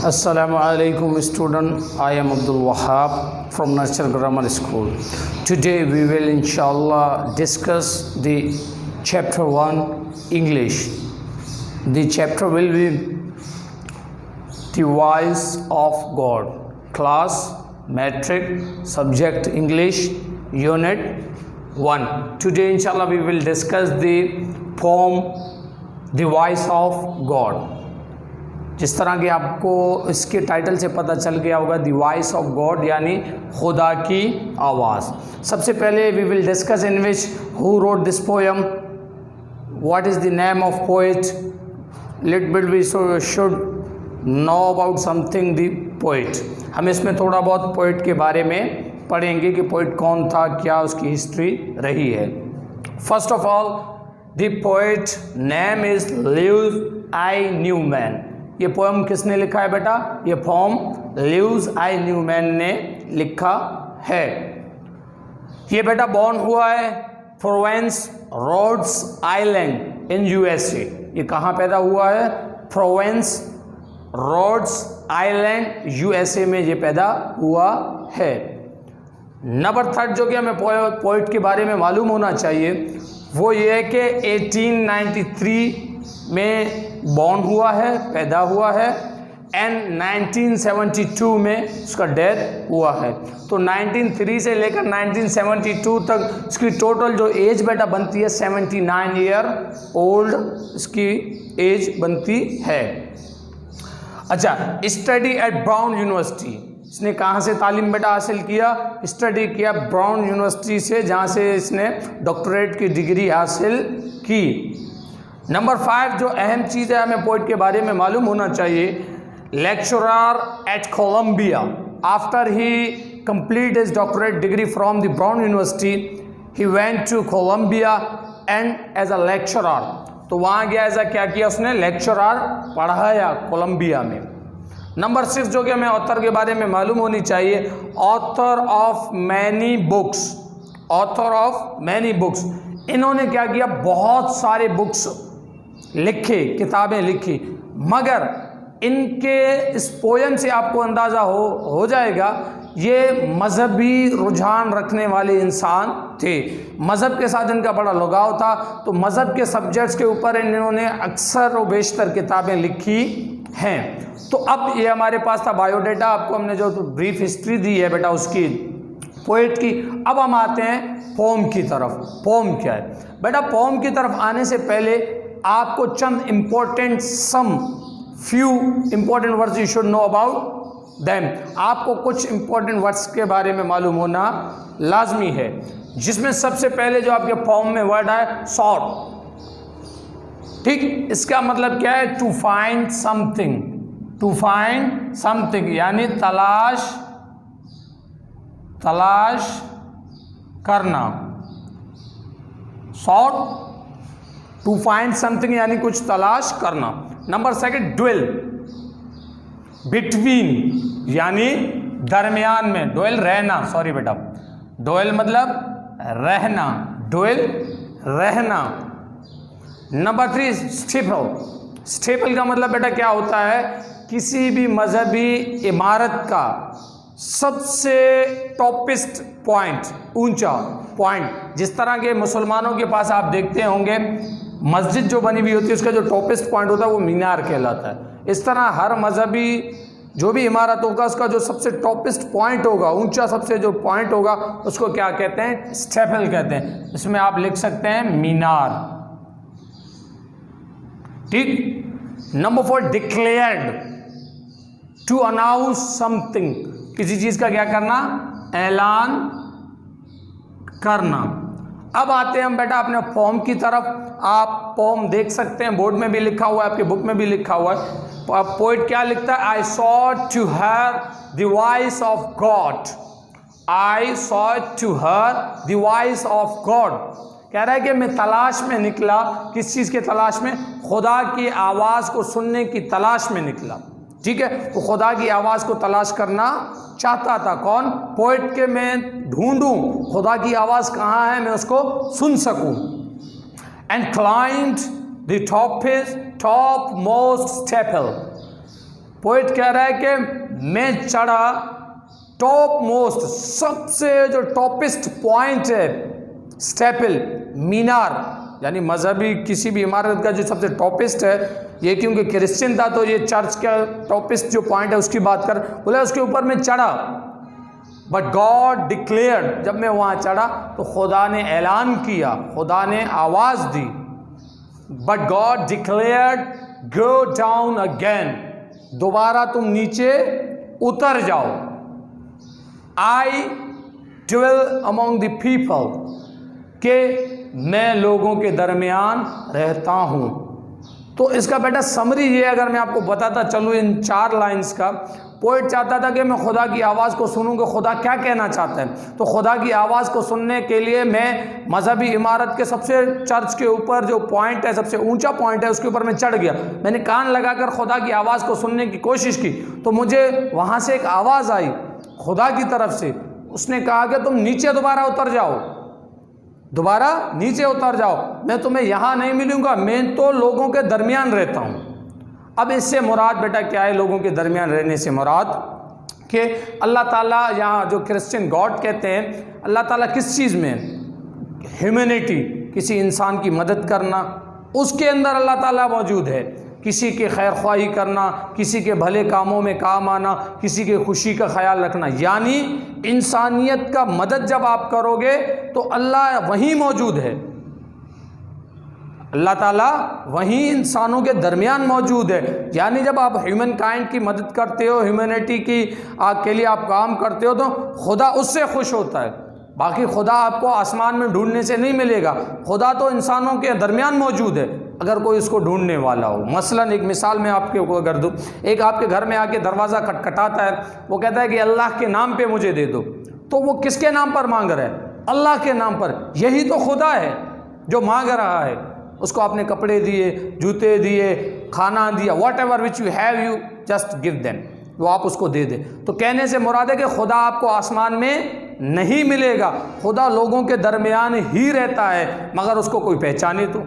Assalamu alaikum student. I am Abdul Wahab from Nurture Grammar School. Today we will inshallah discuss the chapter 1 English. The chapter will be the voice of God. Class, metric, subject English, unit 1. Today inshallah we will discuss the poem The Voice of God. जिस तरह कि आपको इसके title से पता चल गया होगा, द वॉइस ऑफ गॉड यानी खुदा की आवाज़। सबसे पहले we will discuss in which who wrote this poem, what is the name of poet, lit bit we should know about something the poet. हम इसमें थोड़ा बहुत पोएट के बारे में पढ़ेंगे कि पोएट कौन था, क्या उसकी हिस्ट्री रही है। First of all the poet name is Lewis I Newman. ये पोएम किसने लिखा है बेटा? ये पोएम ल्यूइस आई न्यूमैन ने लिखा है। ये बेटा बॉर्न हुआ है Provence, Rhodes island in USA. ये कहाँ पैदा हुआ है? प्रोवेंस, रोड्स आइलैंड यूएसए में ये पैदा हुआ है। नंबर थर्ड जो कि हमें पोएट के बारे में मालूम होना चाहिए वो ये है कि 1893 में बॉर्न हुआ है, पैदा हुआ है, एंड 1972 में उसका डेथ हुआ है। तो 1903 से लेकर 1972 तक इसकी टोटल जो एज बेटा बनती है 79 ईयर ओल्ड इसकी एज बनती है। अच्छा, स्टडी एट ब्राउन यूनिवर्सिटी। इसने कहाँ से तालीम बेटा हासिल किया? स्टडी किया ब्राउन यूनिवर्सिटी से, जहाँ से इसने डॉक्टरेट की डिग्री हासिल की। नंबर 5 जो अहम चीज़ है हमें पोएट के बारे में मालूम होना चाहिए, lecturer at Columbia. After he complete his doctorate degree from the Brown University he went to Columbia and as a lecturer. तो वहाँ गया, ऐसा क्या किया उसने? लेक्चरर पढ़ाया कोलंबिया में। नंबर 6 जो कि हमें ऑथर के बारे में मालूम होनी चाहिए, author of many books. Author of many books, इन्होंने क्या किया? बहुत सारे बुक्स लिखे, किताबें लिखी, मगर इनके इस पोएम से आपको अंदाज़ा हो जाएगा ये मजहबी रुझान रखने वाले इंसान थे। मज़हब के साथ इनका बड़ा लगाव था, तो मज़हब के सब्जेक्ट्स के ऊपर इन्होंने अक्सर और बेशतर किताबें लिखी हैं। तो अब ये हमारे पास था बायोडाटा, आपको हमने जो ब्रीफ हिस्ट्री दी है बेटा उसकी, पोएट की। अब हम आते हैं पोएम की तरफ। पोएम क्या है बेटा? पोएम की तरफ आने से पहले आपको चंद important few important words you should know about them. आपको कुछ इम्पोर्टेंट वर्ड्स के बारे में मालूम होना लाजमी है, जिसमें सबसे पहले जो आपके पोएम में वर्ड है सॉर्ट। ठीक, इसका मतलब क्या है? To find something. To find something यानी तलाश करना। सॉर्ट, टू फाइंड समथिंग यानी कुछ तलाश करना। नंबर 2 ड्वेल, बिटवीन यानी दरमियान में। ड्वेल रहना, सॉरी बेटा, ड्वेल मतलब रहना, ड्वेल रहना। Number 3 staple. स्टेपल का मतलब बेटा क्या होता है? किसी भी मजहबी इमारत का सबसे टॉपिस्ट पॉइंट, ऊंचा पॉइंट। जिस तरह के मुसलमानों के पास आप देखते होंगे मस्जिद जो बनी हुई होती है उसका जो टॉपिस्ट पॉइंट होता है वो मीनार कहलाता है। इस तरह हर मजहबी जो भी इमारत होगा उसका जो सबसे टॉपिस्ट पॉइंट होगा, ऊंचा सबसे जो पॉइंट होगा, उसको क्या कहते हैं? स्टेपल कहते हैं। इसमें आप लिख सकते हैं मीनार। ठीक। Number 4 declared, to announce something, किसी चीज़ का क्या करना? ऐलान करना। अब आते हैं हम बेटा अपने पोएम की तरफ। आप पोएम देख सकते हैं, बोर्ड में भी लिखा हुआ है, आपके बुक में भी लिखा हुआ है। पोएट क्या लिखता है? I sought to hear the voice of God. I sought to hear the voice of God. कह रहा है कि मैं तलाश में निकला। किस चीज़ के तलाश में? खुदा की आवाज़ को सुनने की तलाश में निकला। ठीक है, वो खुदा की आवाज़ को तलाश करना चाहता था। कौन? पोएट के मैं ढूंढूं खुदा की आवाज़ कहाँ है, मैं उसको सुन सकूं। And climbed the top most staple, poet कह रहा है कि मैं चढ़ा टॉप मोस्ट, सबसे जो टॉपेस्ट पॉइंट है, स्टेपल, मीनार, यानी मजहबी किसी भी इमारत का जो सबसे टॉपेस्ट है, ये क्योंकि क्रिश्चियन था तो ये चर्च का टॉपेस्ट जो पॉइंट है उसकी बात कर, बोले उसके ऊपर मैं चढ़ा। बट गॉड डिक्लेयर्ड, जब मैं वहाँ चढ़ा तो खुदा ने ऐलान किया, खुदा ने आवाज़ दी, but God declared go down again, दोबारा तुम नीचे उतर जाओ। I dwell among the people, के मैं लोगों के दरमियान रहता हूँ। तो इसका बेटा समरी ये, अगर मैं आपको बताता चलूँ इन 4 लाइंस का, पोएट चाहता था कि मैं खुदा की आवाज़ को सुनूं कि खुदा क्या कहना चाहता है। तो खुदा की आवाज़ को सुनने के लिए मैं मजहबी इमारत के सबसे चर्च के ऊपर जो पॉइंट है, सबसे ऊंचा पॉइंट है, उसके ऊपर मैं चढ़ गया। मैंने कान लगाकर खुदा की आवाज़ को सुनने की कोशिश की तो मुझे वहाँ से एक आवाज़ आई खुदा की तरफ से। उसने कहा कि तुम नीचे दोबारा उतर जाओ, दोबारा नीचे उतर जाओ, मैं तुम्हें यहाँ नहीं मिलूँगा, मैं तो लोगों के दरमियान रहता हूँ। अब इससे मुराद बेटा क्या है, लोगों के दरमियान रहने से मुराद कि अल्लाह ताला, यहाँ जो क्रिश्चियन गॉड कहते हैं, अल्लाह ताला किस चीज़ में, ह्यूमैनिटी, किसी इंसान की मदद करना, उसके अंदर अल्लाह ताला मौजूद है। किसी के खैर ख्वाही करना, किसी के भले कामों में काम आना, किसी के खुशी का ख्याल रखना, यानी इंसानियत का मदद जब आप करोगे तो अल्लाह वहीं मौजूद है, अल्लाह ताला वहीं इंसानों के दरमियान मौजूद है। यानी जब आप ह्यूमन काइंड की मदद करते हो, ह्यूमैनिटी की के लिए आप काम करते हो, तो खुदा उससे खुश होता है। बाकी खुदा आपको आसमान में ढूंढने से नहीं मिलेगा, खुदा तो इंसानों के दरमियान मौजूद है अगर कोई उसको ढूंढने वाला हो। मसलन एक मिसाल मैं आपके को अगर दूँ, एक आपके घर में आके दरवाज़ा खटखटाता है, वो कहता है कि अल्लाह के नाम पे मुझे दे दो, तो वो किसके नाम पर मांग रहा है? अल्लाह के नाम पर। यही तो खुदा है जो मांग रहा है। उसको आपने कपड़े दिए, जूते दिए, खाना दिया, what ever which you have, you just give them, वो आप उसको दे दे। तो कहने से मुराद है कि खुदा आपको आसमान में नहीं मिलेगा, खुदा लोगों के दरमियान ही रहता है, मगर उसको कोई पहचाने तो।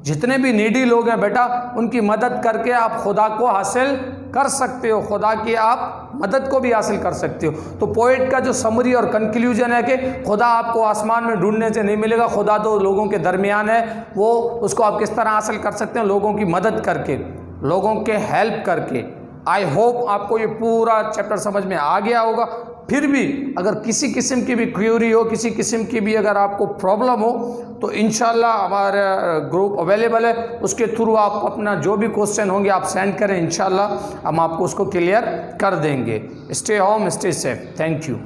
जितने भी नीडी लोग हैं बेटा, उनकी मदद करके आप खुदा को हासिल कर सकते हो, खुदा की आप मदद को भी हासिल कर सकते हो। तो पोएट का जो समरी और कंक्लूजन है कि खुदा आपको आसमान में ढूंढने से नहीं मिलेगा, खुदा तो लोगों के दरमियान है, वो उसको आप किस तरह हासिल कर सकते हैं? लोगों की मदद करके, लोगों के हेल्प करके। आई होप आपको ये पूरा चैप्टर समझ में आ गया होगा। फिर भी अगर किसी किस्म की भी क्वेरी हो, किसी किस्म की भी अगर आपको प्रॉब्लम हो, तो इंशाल्लाह हमारा ग्रुप अवेलेबल है, उसके थ्रू आप अपना जो भी क्वेश्चन होंगे आप सेंड करें, इंशाल्लाह हम आपको उसको क्लियर कर देंगे। Stay home, stay safe. Thank you.